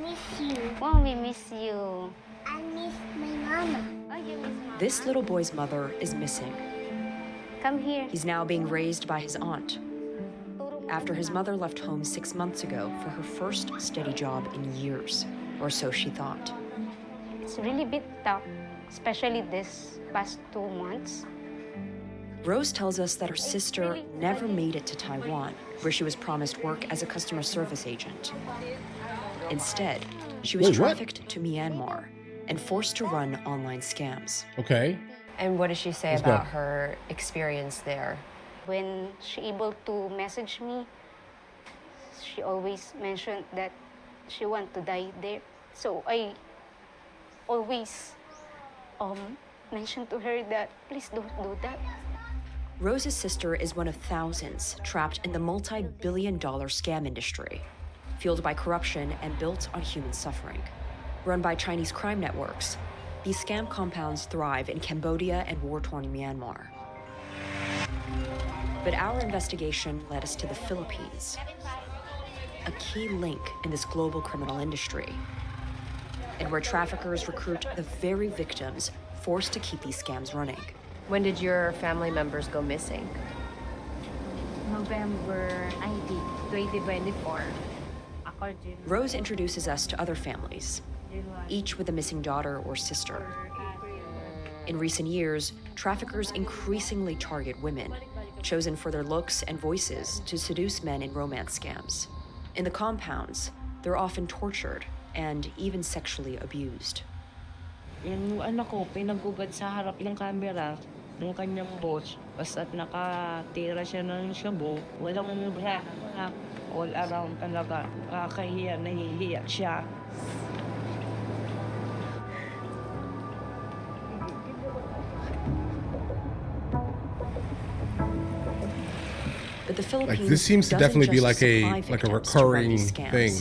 miss you. Oh, we miss you. I miss my mama. Oh, you miss Mama? This little boy's mother is missing. Come here. He's now being raised by his aunt. After his mother left home 6 months ago for her first steady job in years, or so she thought. It's really a bit tough, especially this past 2 months. Rose tells us that her sister never made it to Taiwan, where she was promised work as a customer service agent. Instead, she was trafficked to Myanmar and forced to run online scams. Okay. And what does she say about her experience there? When she able to message me, she always mentioned that she want to die there. So I always mention to her that please don't do that. Rose's sister is one of thousands trapped in the multi-billion-dollar scam industry, fueled by corruption and built on human suffering. Run by Chinese crime networks, these scam compounds thrive in Cambodia and war-torn Myanmar. But our investigation led us to the Philippines, a key link in this global criminal industry, and where traffickers recruit the very victims forced to keep these scams running. When did your family members go missing? November 19, 2024. Rose introduces us to other families, each with a missing daughter or sister. In recent years, traffickers increasingly target women, chosen for their looks and voices to seduce men in romance scams. In the compounds, they're often tortured and even sexually abused. Yung anak ko, pinagugad sa harap ng camera ng kanyang boss. Basta't nakatira siya ng shabu, walang wala. All around talaga, kakahiya, nahihiya siya. But the Philippines Like, this seems to definitely be like a recurring thing.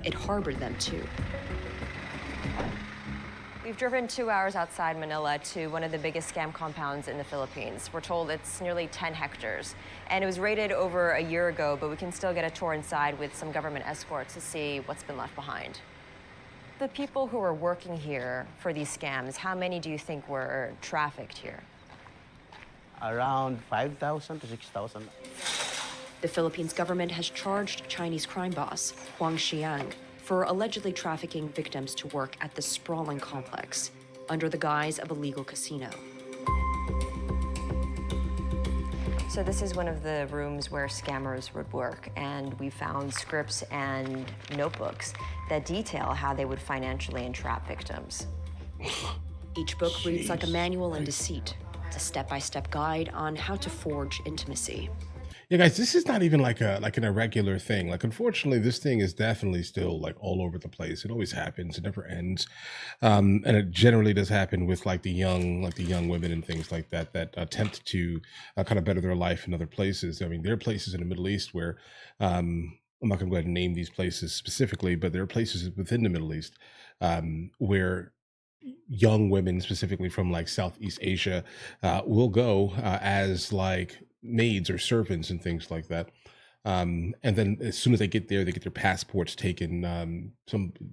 It harbored them too. We've driven 2 hours outside Manila to one of the biggest scam compounds in the Philippines. We're told it's nearly 10 hectares. And it was raided over a year ago, but we can still get a tour inside with some government escorts to see what's been left behind. The people who are working here for these scams, how many do you think were trafficked here? Around 5,000 to 6,000. The Philippines government has charged Chinese crime boss Huang Xiang for allegedly trafficking victims to work at the sprawling complex under the guise of a legal casino. So this is one of the rooms where scammers would work, and we found scripts and notebooks that detail how they would financially entrap victims. Each book reads like a manual in deceit, a step-by-step guide on how to forge intimacy. Yeah, guys, this is not even like an irregular thing. Like, unfortunately, this thing is definitely still like all over the place. It always happens. It never ends, and it generally does happen with like the young women and things like that that attempt to kind of better their life in other places. I mean, there are places in the Middle East where I'm not going to go ahead and name these places specifically, but there are places within the Middle East where young women, specifically from like Southeast Asia, will go as like maids or servants and things like that. And then as soon as they get there, they get their passports taken.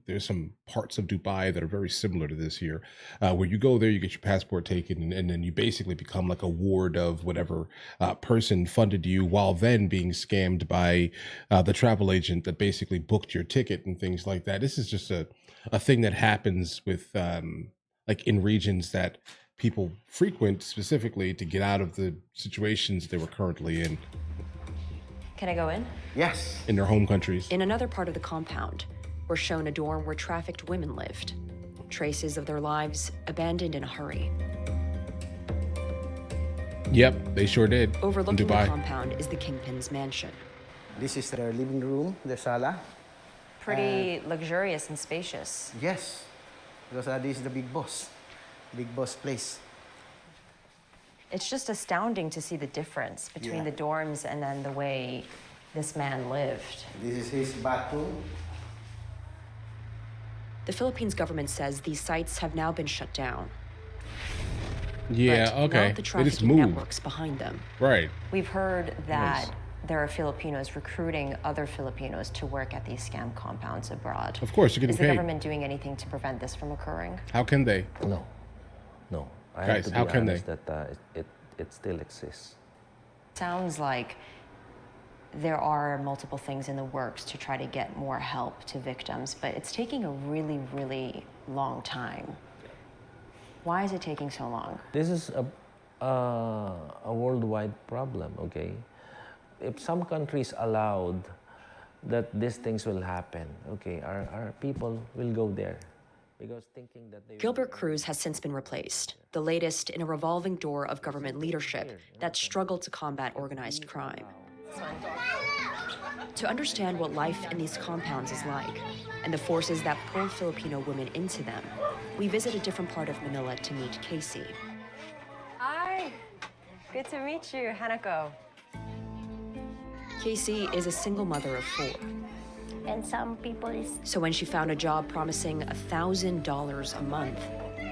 There's some parts of Dubai that are very similar to this here, where you go there, you get your passport taken, and then you basically become like a ward of whatever person funded you, while then being scammed by the travel agent that basically booked your ticket and things like that. This is just a thing that happens with like in regions that people frequent specifically to get out of the situations they were currently in. Can I go in? Yes. In their home countries. In another part of the compound, we're shown a dorm where trafficked women lived, traces of their lives abandoned in a hurry. Yep, they sure did. Overlooking in the Dubai. compound is the Kingpin's mansion. This is their living room, their sala. Pretty luxurious and spacious. Yes, because this is the big boss place. It's just astounding to see the difference between the dorms and then the way this man lived. This is his bathroom. The Philippines government says these sites have now been shut down. Yeah, but okay. not the They just trafficking moved. networks behind them. Right. We've heard that there are Filipinos recruiting other Filipinos to work at these scam compounds abroad. Of course, you're getting Is the paid. government doing anything to prevent this from occurring? How can they? No, no. I Guys, have to be how can they? honest that it still exists. Sounds like there are multiple things in the works to try to get more help to victims, but it's taking a really, really long time. Why is it taking so long? This is a worldwide problem, okay? If some countries allowed that these things will happen, okay, our people will go there. Because thinking that they Gilbert Cruz has since been replaced, the latest in a revolving door of government leadership that struggled to combat organized crime. To understand what life in these compounds is like and the forces that pull Filipino women into them, we visit a different part of Manila to meet Casey. Hi, good to meet you, Hanako. Casey is a single mother of 4. And some people is So when she found a job promising $1,000 a month,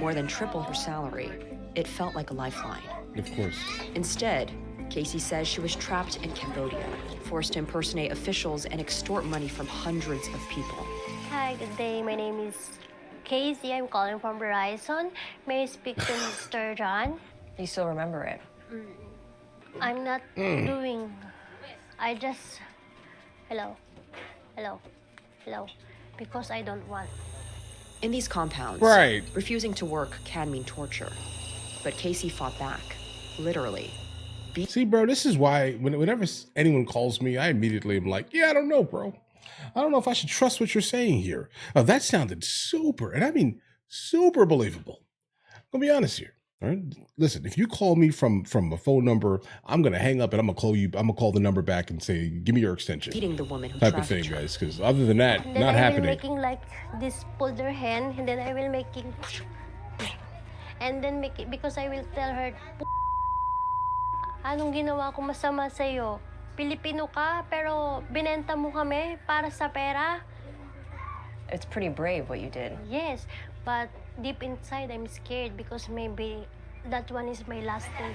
more than triple her salary, it felt like a lifeline. Of course. Instead, Casey says she was trapped in Cambodia, forced to impersonate officials and extort money from hundreds of people. Hi, good day. My name is Casey. I'm calling from Verizon. May I speak to Mr. John? You still remember it? I'm not doing. I just. Hello. Hello. Hello. Because I don't want. In these compounds, Right. refusing to work can mean torture. But Casey fought back, literally. See, bro, this is why whenever anyone calls me, I immediately am like, yeah, I don't know, bro. I don't know if I should trust what you're saying here. That sounded super, and I mean super believable. I'm gonna be honest here. All right? Listen, if you call me from a phone number, I'm gonna hang up and I'm gonna call you. I'm gonna call the number back and say, give me your extension. Beating the woman who Type of thing, trafficked her. guys. Because other than that, And then not I happening. will making like this, pull their hand, and then I will making. And then make it, because I will tell her, anong ginawa ko masama sa'yo? Pilipino ka, pero binenta mo kami para sa pera? It's pretty brave what you did. Yes, but deep inside I'm scared because maybe that one is my last day.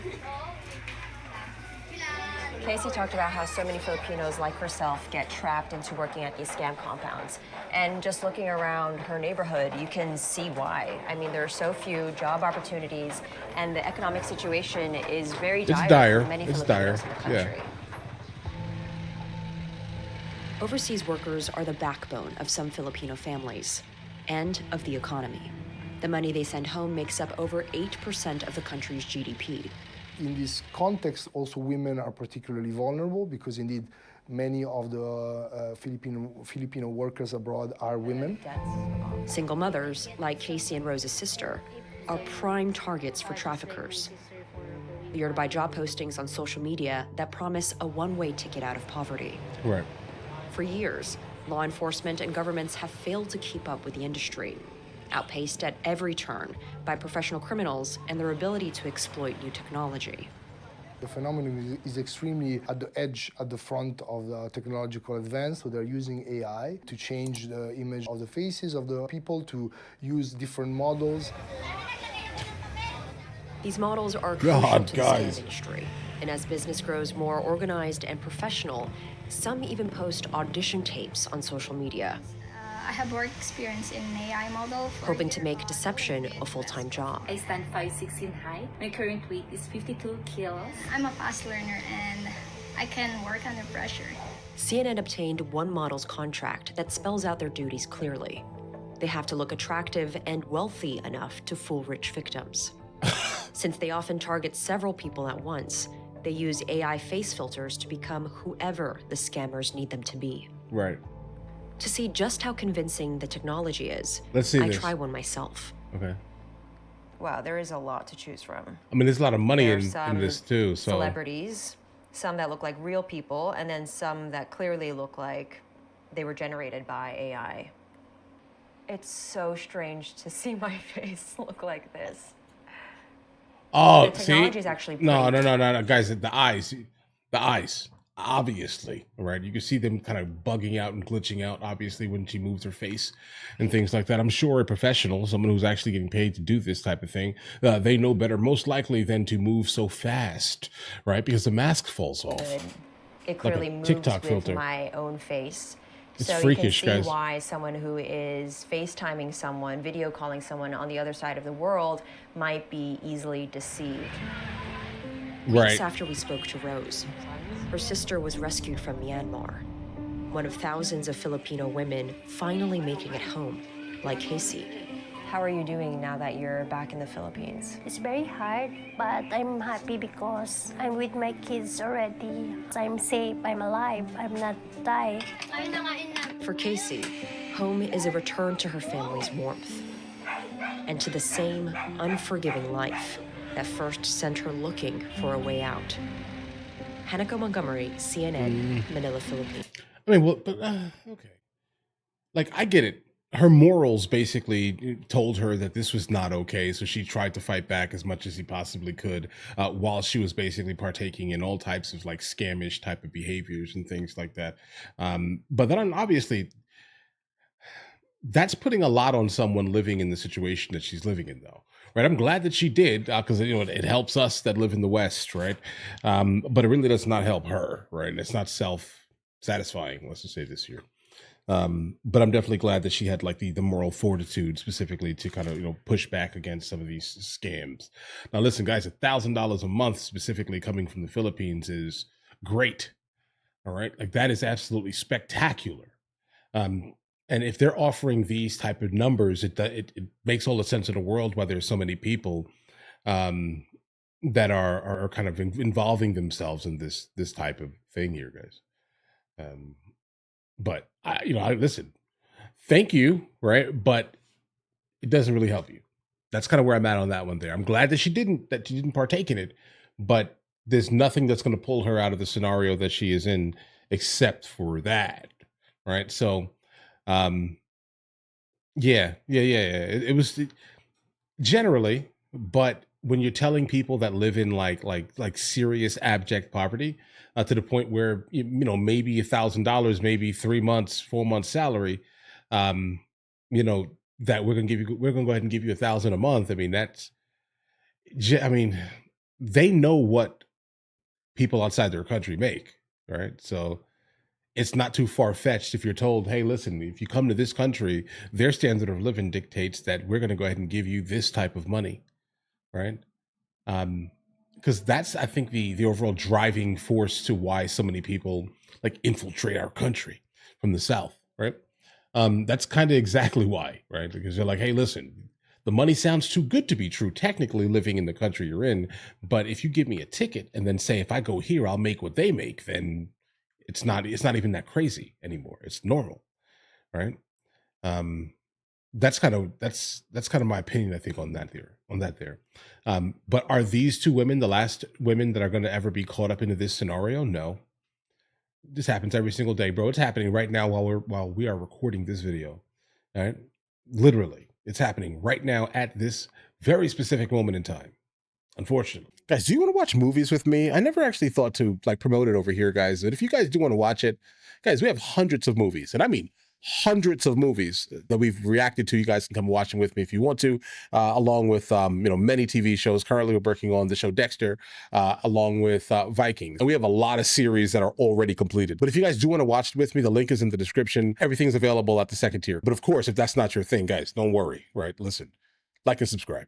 Casey talked about how so many Filipinos like herself get trapped into working at these scam compounds. And just looking around her neighborhood, you can see why. I mean, there are so few job opportunities, and the economic situation is very dire, dire. for many It's Filipinos dire. in the Yeah. country. Overseas workers are the backbone of some Filipino families and of the economy. The money they send home makes up over 8% of the country's GDP. In this context, also women are particularly vulnerable because indeed many of the Filipino workers abroad are women. Single mothers, like Casey and Rose's sister, are prime targets for traffickers. Lured by job postings on social media that promise a one-way ticket out of poverty. Right. For years, law enforcement and governments have failed to keep up with the industry, outpaced at every turn by professional criminals and their ability to exploit new technology. The phenomenon is extremely at the edge, at the front of the technological advance. So they're using AI to change the image of the faces of the people, to use different models. These models are God, crucial to the guys. scam industry. And as business grows more organized and professional, some even post audition tapes on social media, I have work experience in AI model. hoping to make deception a full-time job. I stand 5'6" in height. My current weight is 52 kilos. I'm a fast learner and I can work under pressure. CNN obtained one model's contract that spells out their duties clearly. They have to look attractive and wealthy enough to fool rich victims. Since they often target several people at once, they use AI face filters to become whoever the scammers need them to be. Right. To see just how convincing the technology is, Let's see I this. try one myself. Okay. Wow, there is a lot to choose from. I mean, there's a lot of money There are in some this too. So celebrities, some that look like real people, and then some that clearly look like they were generated by AI. It's so strange to see my face look like this. oh, The see, technology is actually no, pretty- guys. The eyes, obviously, right? You can see them kind of bugging out and glitching out, obviously, when she moves her face and things like that. I'm sure a professional, someone who's actually getting paid to do this type of thing, they know better, most likely, than to move so fast, right? Because the mask falls off. Good. it like clearly a moves TikTok with filter. my own face. It's So freakish, you can see guys. why someone who is FaceTiming someone, video calling someone on the other side of the world might be easily deceived. Weeks after we spoke to Rose, her sister was rescued from Myanmar, one of thousands of Filipino women finally making it home, like Casey. How are you doing now that you're back in the Philippines? It's very hard, but I'm happy because I'm with my kids already. I'm safe, I'm alive, I'm not died. For Casey, home is a return to her family's warmth and to the same unforgiving life that first sent her looking for a way out. Hanako Montgomery, CNN, Manila, Philippines. I mean, well, but okay. Like, I get it. Her morals basically told her that this was not okay, so she tried to fight back as much as he possibly could, while she was basically partaking in all types of like scamish type of behaviors and things like that. But then obviously, that's putting a lot on someone living in the situation that she's living in, though. Right? I'm glad that she did, because it helps us that live in the West, right? But it really does not help her, right? It's not self-satisfying, let's just say this year. But I'm definitely glad that she had like the moral fortitude specifically to kind of push back against some of these scams. Now, listen, guys, $1,000 a month specifically coming from the Philippines is great. All right, like that is absolutely spectacular. And if they're offering these type of numbers, it makes all the sense in the world why there's so many people that are kind of involving themselves in this type of thing here, guys. But I listen, thank you, right? But it doesn't really help you. That's kind of where I'm at on that one there. I'm glad that she didn't partake in it, but there's nothing that's going to pull her out of the scenario that she is in except for that, right? So, yeah. It was generally, but when you're telling people that live in like serious abject poverty, to the point where maybe $1,000, maybe 3 months, 4 months salary, that we're gonna go ahead and give you $1,000 a month. I mean, they know what people outside their country make, right? So it's not too far-fetched if you're told, hey, listen, if you come to this country, their standard of living dictates that we're going to go ahead and give you this type of money, right? Because that's, I think, the overall driving force to why so many people like infiltrate our country from the South, right? That's kind of exactly why, right? Because they're like, hey, listen, the money sounds too good to be true, technically living in the country you're in, but if you give me a ticket and then say, if I go here, I'll make what they make, then it's not even that crazy anymore. It's normal, right? That's kind of my opinion, I think, on that there. But are these two women the last women that are going to ever be caught up into this scenario? No. This happens every single day, bro. It's happening right now while we are recording this video. All right? Literally, it's happening right now at this very specific moment in time. Unfortunately. Guys, do you want to watch movies with me? I never actually thought to like promote it over here, guys. But if you guys do want to watch it, guys, we have hundreds of movies. And I mean hundreds of movies that we've reacted to. You guys can come watch them with me if you want to, along with many TV shows. Currently, we're working on the show Dexter, along with Vikings. And we have a lot of series that are already completed. But if you guys do want to watch it with me, the link is in the description. Everything's available at the second tier. But of course, if that's not your thing, guys, don't worry, right? Listen, like and subscribe.